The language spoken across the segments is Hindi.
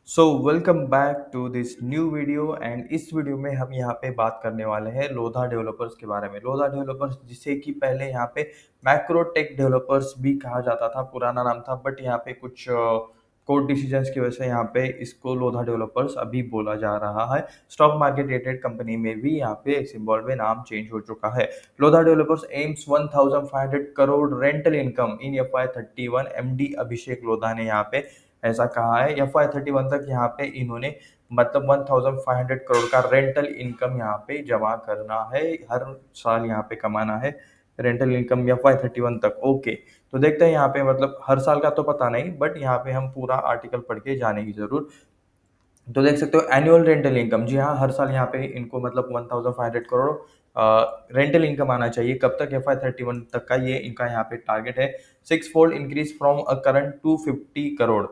So welcome back to this new video and इस वीडियो में हम यहाँ पे बात करने वाले हैं लोधा डेवलपर्स के बारे में। लोधा डेवलपर्स जिसे कि पहले यहाँ पे मैक्रोटेक डेवलपर्स भी कहा जाता था, पुराना नाम था, बट यहाँ पे कुछ कोर्ट डिसीजंस की वजह से यहाँ पे इसको लोधा डेवलपर्स अभी बोला जा रहा है। स्टॉक मार्केट रेटेड कंपनी में भी यहाँ पे सिंबल में नाम चेंज हो चुका है। Lodha developers aims 1500 crore rental income in FY31। MD Abhishek Lodha ने यहाँ पे ऐसा कहा है। FY31 तक यहाँ पे इन्होंने मतलब 1500 करोड़ का रेंटल इनकम यहाँ पे जमा करना है, हर साल यहाँ पे कमाना है रेंटल इनकम FY31 तक। ओके, तो देखते हैं यहाँ पे, मतलब हर साल का तो पता नहीं, बट यहाँ पे हम पूरा आर्टिकल पढ़ के जानेंगे जरूर। तो देख सकते हो एनुअल रेंटल इनकम, जी हाँ, हर साल यहाँ पे इनको मतलब 1500 करोड़ रेंटल इनकम आना चाहिए। कब तक? FY31 तक का ये इनका यहाँ पे टारगेट है। 6 fold increase from a current 250 crore.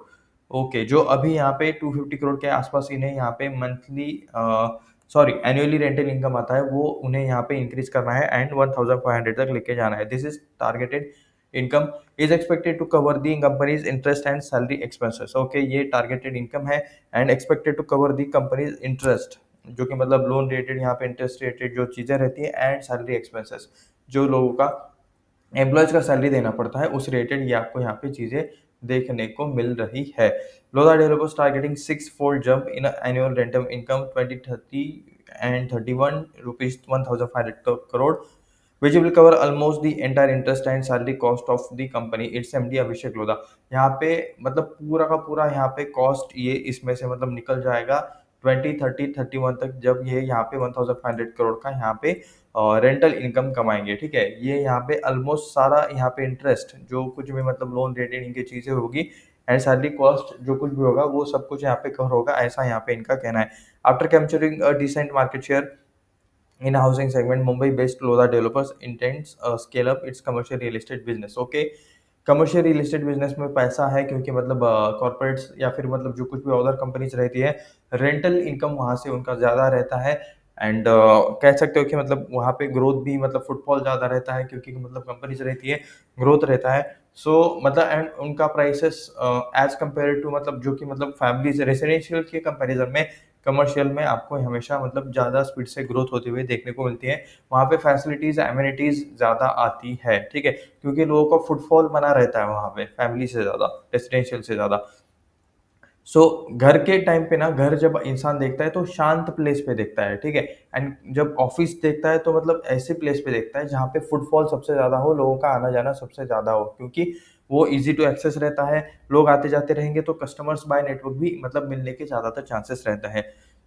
Okay, जो अभी यहाँ पे 250 करोड़ के आसपास इन्हें यहाँ पे monthly sorry annually rental income आता है, वो उन्हें यहाँ पे इंक्रीज करना है एंड 1500 तक लेके जाना है। This is targeted income is expected to cover the company's interest and salary expenses. Okay, ये टारगेटेड इनकम है and expected to cover the company's interest, जो कि मतलब लोन रिलेटेड यहाँ पे इंटरेस्ट रिलेटेड जो चीज़ें रहती है, एंड सैलरी एक्सपेंसेस, जो लोगों का एम्प्लॉयज का सैलरी देना पड़ता है, उस रिलेटेड ये आपको यहाँ पे चीज़ें देखने को मिल रही है। Lodha developers targeting 6 fold jump in annual rental income 2030 and 31 rupees 1500 crore, which will cover almost the entire interest and salary cost of the company. It's MD अभिषेक लोधा। यहाँ पे मतलब पूरा का पूरा यहाँ पे कॉस्ट ये इसमें से मतलब निकल जाएगा 2030-31 तक, जब ये यहाँ पे 1500 करोड़ का यहाँ पे रेंटल इनकम कमाएंगे। ठीक है, ये यहाँ पे ऑलमोस्ट सारा यहाँ पे इंटरेस्ट जो कुछ भी मतलब लोन रिलेटेड इनकी चीज़ें होगी एंड सैलरी कॉस्ट जो कुछ भी होगा वो सब कुछ यहाँ पे कवर होगा, ऐसा यहाँ पे इनका कहना है। After capturing a decent market share in a housing segment, Mumbai-based Lodha Developers intends scale up its commercial real estate business. Okay, commercial real estate business में पैसा है, क्योंकि मतलब कॉर्पोरेट्स या फिर मतलब जो कुछ भी अदर कंपनीज रहती है, रेंटल इनकम वहाँ से उनका ज़्यादा रहता है एंड कह सकते हो कि मतलब वहाँ पे ग्रोथ भी मतलब फुटफॉल ज़्यादा रहता है, क्योंकि मतलब कंपनीज रहती है, ग्रोथ रहता है। सो मतलब एंड उनका प्राइसेस एज कम्पेयर टू मतलब जो कि मतलब फैमिलीज रेसिडेंशियल के कंपैरिजन में कमर्शियल में आपको हमेशा मतलब ज़्यादा स्पीड से ग्रोथ होते हुए देखने को मिलती है। वहाँ पे फैसिलिटीज़ एमिनिटीज़ ज़्यादा आती है। ठीक है, क्योंकि लोगों का फुटफॉल बना रहता है वहाँ पे फैमिली से ज़्यादा, रेसिडेंशियल से ज़्यादा। सो घर के टाइम पे ना, घर जब इंसान देखता है तो शांत प्लेस पे देखता है। ठीक है, एंड जब ऑफिस देखता है तो मतलब ऐसे प्लेस पे देखता है जहाँ पे फुटफॉल सबसे ज़्यादा हो, लोगों का आना जाना सबसे ज़्यादा हो, क्योंकि वो इजी टू एक्सेस रहता है। लोग आते जाते रहेंगे तो कस्टमर्स बाय नेटवर्क भी मतलब मिलने के ज़्यादातर चांसेस रहता है।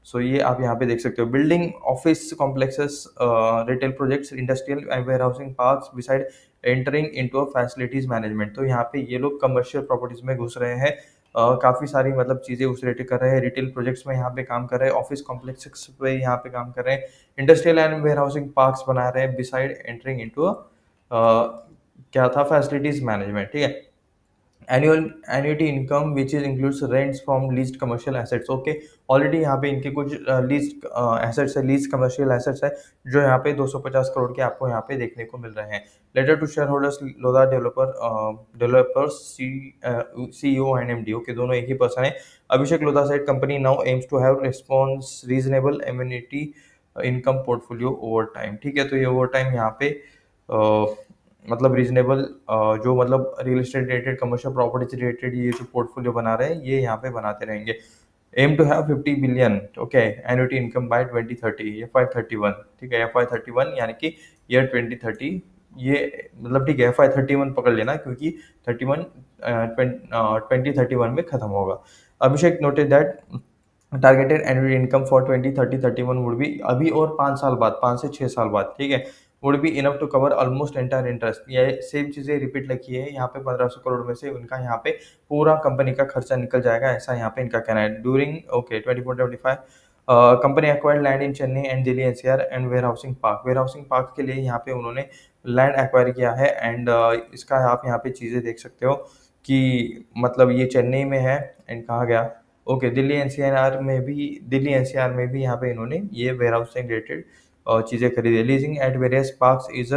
सो ये आप यहाँ पे देख सकते हो, building office complexes, retail projects, industrial and warehousing parks beside entering into a facilities management. तो यहाँ पे ये लोग कमर्शियल प्रॉपर्टीज में घुस रहे हैं, काफ़ी सारी मतलब चीज़ें उस रिलेटेड कर रहे हैं, रिटेल प्रोजेक्ट्स में यहाँ पे काम कर रहे हैं, ऑफिस कॉम्प्लेक्सेस पे यहाँ पे काम कर रहे हैं, industrial and warehousing parks बना रहे हैं बिसाइड एंटरिंग इनटू क्या था, फैसिलिटीज मैनेजमेंट। ठीक है, annual annuity income which is includes rents from leased commercial assets. Okay, already यहाँ पे इनके कुछ लीज्ड एसेट्स है, लीज कमर्शियल एसेट्स है, जो यहाँ पे 250 करोड़ के आपको यहाँ पे देखने को मिल रहे हैं। Letter to share holders, Lodha developers CEO and MD, okay, दोनों एक ही पर्सन है। Abhishek Lodha said company now aims to have response reasonable annuity income portfolio over time. ठीक है, तो ये ओवर टाइम यहाँ पे मतलब रीजनेबल जो मतलब real estate related, commercial properties related ये जो पोर्टफोलियो बना रहे हैं, ये यहाँ पे बनाते रहेंगे। Aim to have 50 billion, okay, annuity income by 2030, FY31। ठीक है, FY31 यानी कि ईयर 2030, ये मतलब ठीक है, FY31 पकड़ लेना, क्योंकि 31 2031 में खत्म होगा। Abhishek noted that targeted annual income for 2030-31 would be, अभी और 5 साल बाद, 5 से 6 साल बाद, ठीक है, would be enough to cover almost entire interest. ये सेम चीज़ें रिपीट लिखी है यहाँ पे, 1500 करोड़ में से उनका यहाँ पे पूरा कंपनी का खर्चा निकल जाएगा, ऐसा यहाँ पे इनका कहना है। During okay 24-25 company acquired land in Chennai and Delhi NCR and warehousing park. Warehousing park के लिए यहाँ पे उन्होंने लैंड एक्वायर किया है एंड इसका आप यहाँ पे चीज़ें देख सकते हो कि मतलब ये चेन्नई में है एंड कहाँ गया, ओके, दिल्ली एनसीआर में भी यहाँ पे इन्होंने ये वेयर हाउसिंग रिलेटेड चीज़ें खरीदी है। Leasing at various parks is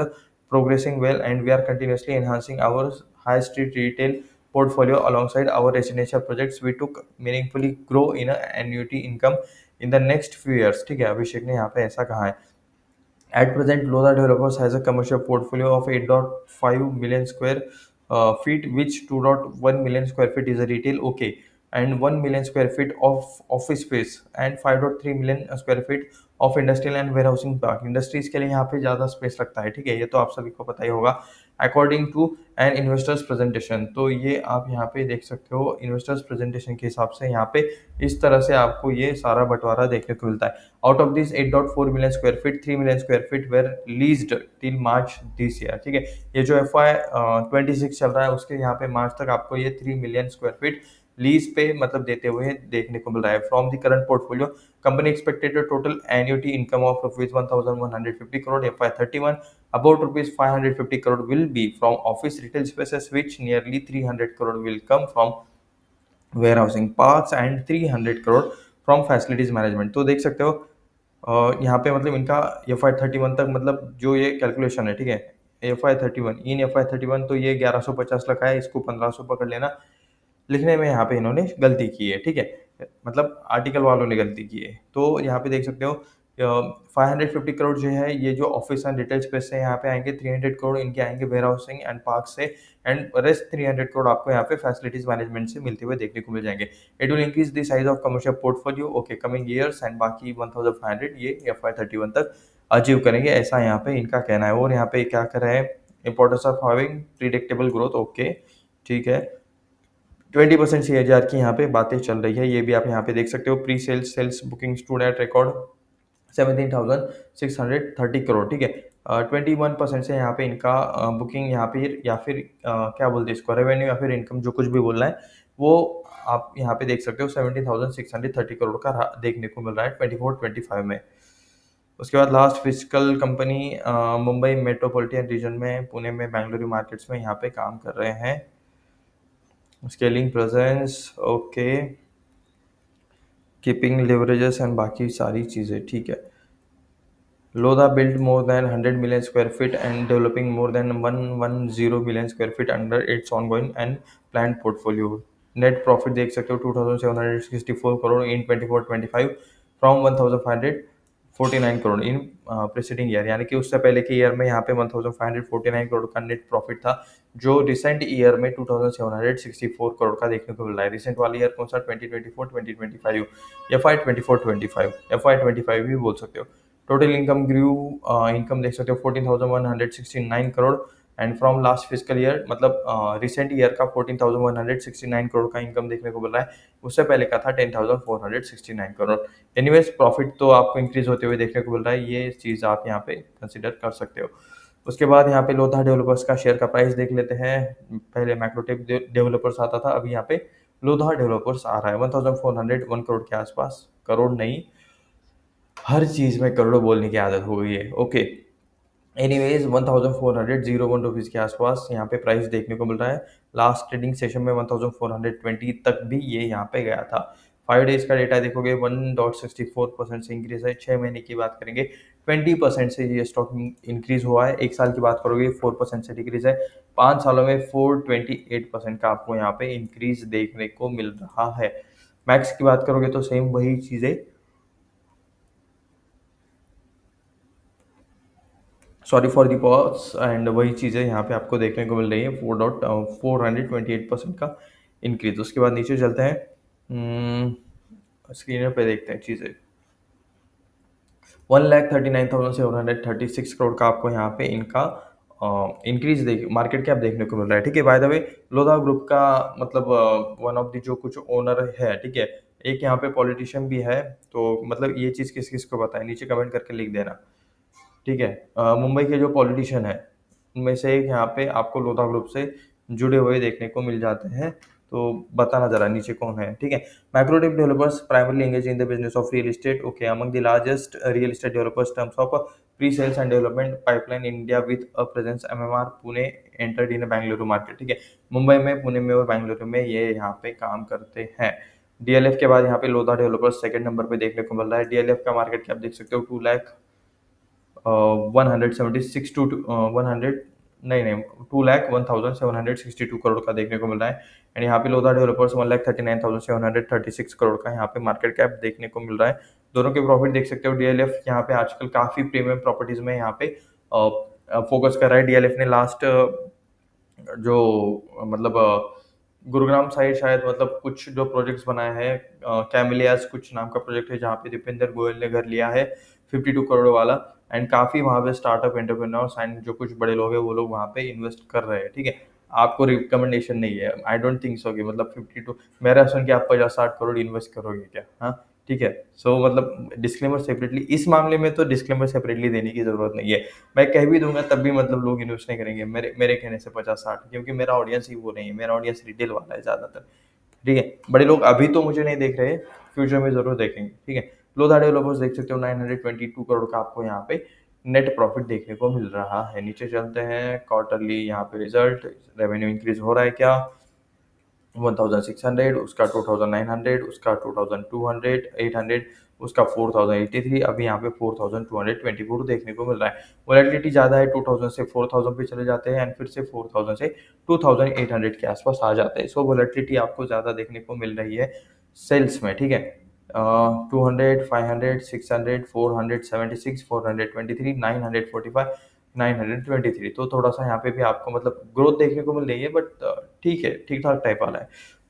progressing well and we are continuously enhancing our high street retail portfolio alongside our residential projects. We took meaningfully grow in a annuity income in the next few years. ठीक है, अभिषेक ने यहाँ पे ऐसा कहा है. At present, Lodha Developers has a commercial portfolio of 8.5 million square feet, which 2.1 million square feet is a retail, okay, and 1 million square feet of office space and 5.3 million square feet of industrial and warehousing park. Industries के लिए यहाँ पे ज़्यादा स्पेस लगता है, ठीक है, ये तो आप सभी को पता ही होगा. According to an investors presentation, तो ये आप यहाँ पे देख सकते हो इन्वेस्टर्स प्रेजेंटेशन के हिसाब से यहाँ पे इस तरह से आपको ये सारा बंटवारा देखने को मिलता है. Out of this 8.4 million square feet, 3 million square feet were leased till March this year. ठीक है, ये जो FY 26 चल रहा है उसके यहाँ पे मार्च तक आपको ये 3 मिलियन स्क्वायर फीट लीज पे मतलब देते हुए देखने को मिल रहा है. From the current portfolio, company expected total annuity income of ₹1150 crore FY 31. About ₹550 crore will be from office retail spaces, which nearly 300 crore will come from warehousing parks and 300 crore from facilities management. तो देख सकते हो यहाँ पे मतलब इनका FY 31 तक मतलब जो ये कैलकुलेशन है, ठीक है, FY 31 इन FY 31 तो ये 1150 लगा है, इसको 1500 पकड़ लेना. लिखने में यहाँ पे इन्होंने गलती की है, ठीक है, मतलब आर्टिकल वालों ने गलती की है. तो यहाँ पे देख सकते हो 550 करोड़ जो है ये जो ऑफिस एंड रिटेल स्पेस से यहाँ पे आएंगे, 300 करोड़ इनके आएंगे वेयर हाउसिंग एंड पार्क से, एंड रेस्ट 300 करोड़ आपको यहाँ पे फैसिलिटीज मैनेजमेंट से मिलते हुए देखने को मिल जाएंगे. It will increase the size of commercial portfolio, okay, coming years, and बाकी 1500 ये FY 31 तक अचीव करेंगे, ऐसा यहाँ पे इनका कहना है. और यहाँ पे क्या कर रहे हैं, importance of having predictable growth, okay, ठीक है. 20% CAGR की यहाँ पे बातें चल रही है, ये भी आप यहाँ पे देख सकते हो. Pre sales sales booking stood at record 17,630 crore, ठीक है. 21% से यहाँ पे इनका बुकिंग यहाँ पे या फिर क्या बोलते हैं इसको, रेवेन्यू या फिर इनकम, जो कुछ भी बोलना है वो आप यहाँ पे देख सकते हो. 17,630 करोड़ का देखने को मिल रहा है 24-25 में. उसके बाद last physical company Mumbai metropolitan region में, पुणे में, बेंगलुरु मार्केट्स में यहाँ पे काम कर रहे हैं. Scaling presence, okay, keeping leverages and बाकी सारी चीज़ें, ठीक है. Lodha built more than 100 million square feet and developing more than 110 million square feet under its ongoing and planned portfolio. Net profit देख सकते हो 2,764 crore in 24-25 from 1,549 crore in preceding year, यानी कि उससे पहले के ईयर में यहाँ पे 1,549 करोड़ का नेट प्रॉफिट था, जो रिसेंट ईयर में 2,764 करोड़ का देखने को मिल रहा है. रिसेंट वाला ईयर कौन सा, 2024-2025, FY 24-25, FY 25 भी बोल सकते हो. टोटल इनकम ग्रू, इनकम देख सकते हो 14,169 crore, and from last physical year मतलब रिसेंट ईयर का 14,169 करोड़ का इनकम देखने को मिल रहा है. उससे पहले का था 10,469 करोड़. एनीवेज प्रॉफिट तो आपको इंक्रीज होते हुए देखने को मिल रहा है, ये चीज़ आप यहाँ पे कंसिडर कर सकते हो. उसके बाद यहाँ पे लोधा डेवलपर्स का शेयर का प्राइस देख लेते हैं. पहले मैक्रोटेक डेवलपर्स आता था, अभी यहाँ पे लोधा डेवलपर्स आ रहा है 1,401 करोड़ के आसपास. करोड़ नहीं, हर चीज़ में करोड़ों बोलने की आदत हो गई है, ओके. एनीवेज 1,401 रुपीज़ के आसपास यहाँ पे प्राइस देखने को मिल रहा है. लास्ट ट्रेडिंग सेशन में 1,420 तक भी ये यहाँ पे गया था. 5 डेज का डेटा देखोगे 1.64% से इंक्रीज है. 6 महीने की बात करेंगे 20% से ये स्टॉक इंक्रीज हुआ है. 1 साल की बात करोगे 4% से डिक्रीज है. 5 सालों में 428% का आपको यहाँ पे इंक्रीज देखने को मिल रहा है. मैक्स की बात करोगे तो सेम वही चीज़ें, sorry for the pause, and वही चीज़ें यहाँ पे आपको देखने को मिल रही है. 428% का इंक्रीज. उसके बाद नीचे चलते हैं, स्क्रीन पे देखते हैं चीज़ें. 1,39,736 करोड़ का आपको यहाँ पे इनका इंक्रीज मार्केट कैप देखने को मिल रहा है, ठीक है. By the way, Lodha group का मतलब वन ऑफ दी जो कुछ ओनर है, ठीक है, एक यहाँ पे पॉलिटिशियन भी है. तो मतलब ये चीज़ किस किस को पता है, नीचे कमेंट करके लिख देना, ठीक है. मुंबई के जो पॉलिटिशियन है उनमें से एक यहाँ पे आपको लोधा ग्रुप से जुड़े हुए देखने को मिल जाते हैं. तो बताना जरा नीचे कौन है, ठीक है. Macrotech Developers primarily engage in the business of real estate, okay, among the largest real estate developers terms of pre sales and development pipeline in India with a presence MMR Pune entered in Bengaluru market, ठीक है. मुंबई में, पुणे में और बेंगलुरु में ये यहाँ पे काम करते हैं. DLF के बाद यहाँ पे लोधा डेवलपर्स सेकंड नंबर पे देखने को मिल रहा है. DLF का मार्केट कैप देख सकते हो 2 लाख 176 to 100 नहीं 2,01,762 करोड़ का देखने को मिल रहा है। एंड यहाँ पे लोधा डेवलपर्स 1,39,736 करोड़ का यहाँ पे मार्केट कैप देखने को मिल रहा है। दोनों के प्रॉफिट देख सकते हो। डीएलएफ यहाँ पे आजकल काफी प्रीमियम प्रॉपर्टीज में यहाँ पे फोकस कर रहा है। डीएलएफ ने लास्ट जो मतलब गुरुग्राम साइड शायद मतलब कुछ जो प्रोजेक्ट्स बनाए हैं, कैमिलियास कुछ नाम का प्रोजेक्ट है जहाँ पे दीपेंद्र गोयल ने घर लिया है 52 करोड़ वाला। एंड काफी वहाँ पे स्टार्टअप एंटरप्रेन्योर्स एंड जो कुछ बड़े लोग हैं वो लोग वहाँ पे इन्वेस्ट कर रहे हैं। ठीक है, आपको रिकमेंडेशन नहीं है, आई डोंट थिंक सो कि मतलब 52 मेरा सुन के आप 50-60 करोड़ इन्वेस्ट करोगे क्या? हाँ, ठीक है। सो मतलब डिस्क्लेमर सेपरेटली इस मामले में तो डिस्क्लेमर सेपरेटली देने की जरूरत नहीं है। मैं कह भी दूंगा तब भी मतलब लोग इन्वेस्ट नहीं करेंगे मेरे मेरे कहने से 50-60, क्योंकि मेरा ऑडियंस ही वो नहीं है, मेरा ऑडियंस रिटेल वाला है ज्यादातर। ठीक है, बड़े लोग अभी तो मुझे नहीं देख रहे, फ्यूचर में जरूर देखेंगे। ठीक है, लोधा डेवलपर्स देख सकते हो 922 करोड़ का आपको यहाँ पे नेट प्रॉफिट देखने को मिल रहा है। नीचे चलते हैं, क्वार्टरली यहाँ पे रिजल्ट, रेवेन्यू इंक्रीज हो रहा है क्या? 1,600, उसका 2,900, उसका 2,200, 800, उसका 4,083, अभी यहाँ पे 4,224 देखने को मिल रहा है। वोलेटिलिटी ज़्यादा है, 2,000 से 4,000 पे चले जाते हैं एंड फिर से 4,000 से 2,800 के आसपास आ जाते हैं। सो वोलेटिलिटी आपको ज़्यादा देखने को मिल रही है सेल्स में। ठीक है, 200, 500, 600, 476, 423, 945, 923, तो थोड़ा सा यहाँ पे भी आपको मतलब ग्रोथ देखने को मिल रही है, बट ठीक है, ठीक ठाक टाइप वाला है।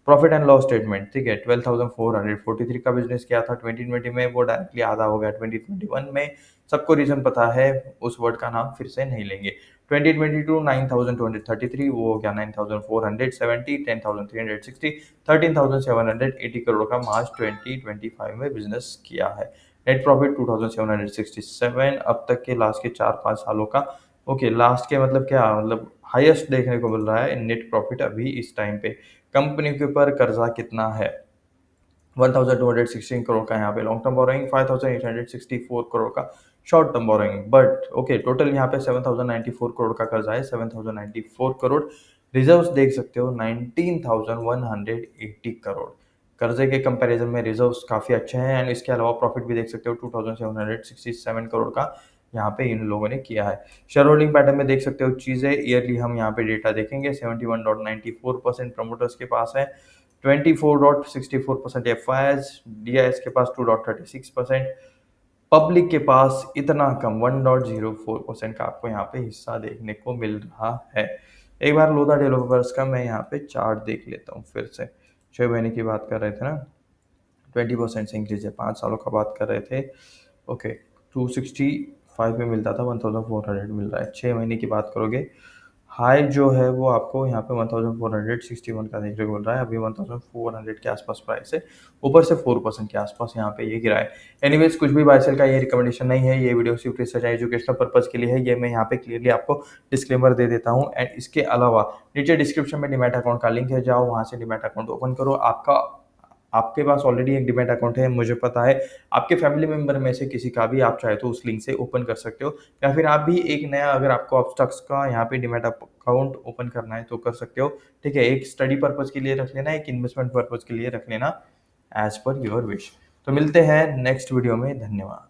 प्रॉफिट एंड लॉस स्टेटमेंट, ठीक है, 12,443 का बिजनेस किया था 2020 में, वो डायरेक्टली आधा हो गया 2021 में। सबको रीजन पता है, उस वर्ड का नाम फिर से नहीं लेंगे। 2022 9,233, वो हो गया 9,470, 10,360, 13,780 करोड़ का मार्च 2025 में बिजनेस किया है। नेट प्रॉफिट 2,767 अब तक के लास्ट के 4-5 सालों का। ओके, लास्ट के मतलब क्या, मतलब हाईएस्ट देखने को मिल रहा है नेट प्रॉफिट अभी इस टाइम पे। कंपनी के ऊपर कर्जा कितना है? 1,216 करोड़ का यहाँ पे लॉन्ग टर्म बोरोइंग, 5,864 करोड़ का short term borrowing. But okay, total यहाँ पे 7,094 करोड़ का कर्जा है, 7,094 करोड़। रिजर्व्स देख सकते हो 19,180 करोड़। कर्जे के कंपैरिजन में रिजर्व्स काफी अच्छे हैं। एंड इसके अलावा प्रॉफिट भी देख सकते हो 2,767 करोड़ का यहाँ पे इन लोगों ने किया है। शेयर होल्डिंग पैटर्न में देख सकते हो चीजें, ईयरली हम यहाँ पे डेटा देखेंगे। 71.94% प्रमोटर्स के पास है, 24.64% एफआईएस, डीआईएस के पास 2.36%, पब्लिक के पास इतना कम 1.04% का आपको यहाँ पे हिस्सा देखने को मिल रहा है। एक बार लोधा डेवलपर्स का मैं यहाँ पे चार्ट देख लेता हूँ फिर से। 6 महीने की बात कर रहे थे ना, 20% से इंक्रीज है, 5 सालों का बात कर रहे थे। ओके, 265 में मिलता था, 1,400 मिल रहा है। 6 महीने की बात करोगे, हाई जो है वो आपको यहाँ पे 1,461 का देखने को मिल रहा है, अभी 1,400 के आसपास प्राइस है, ऊपर से 4% के आसपास यहाँ पे ये गिरा है। एनीवेज, कुछ भी बाय सेल का ये रिकमेंडेशन नहीं है, ये वीडियो सिर्फ रिसर्च एजुकेशनल पर्पज के लिए है, ये मैं यहाँ पे क्लियरली आपको डिस्क्लेमर दे देता हूँ। एंड इसके अलावा नीचे डिस्क्रिप्शन में डीमैट अकाउंट का लिंक है, जाओ वहाँ से डीमैट अकाउंट ओपन करो। आपके पास ऑलरेडी एक डीमैट अकाउंट है, मुझे पता है। आपके फैमिली मेंबर में से किसी का भी आप चाहे तो उस लिंक से ओपन कर सकते हो, या फिर आप भी एक नया, अगर आपको अपस्टॉक्स का यहाँ पे डीमैट अकाउंट ओपन करना है तो कर सकते हो। ठीक है, एक स्टडी पर्पज के लिए रख लेना, एक इन्वेस्टमेंट पर्पज के लिए रख लेना, एज पर योर विश। तो मिलते हैं नेक्स्ट वीडियो में, धन्यवाद।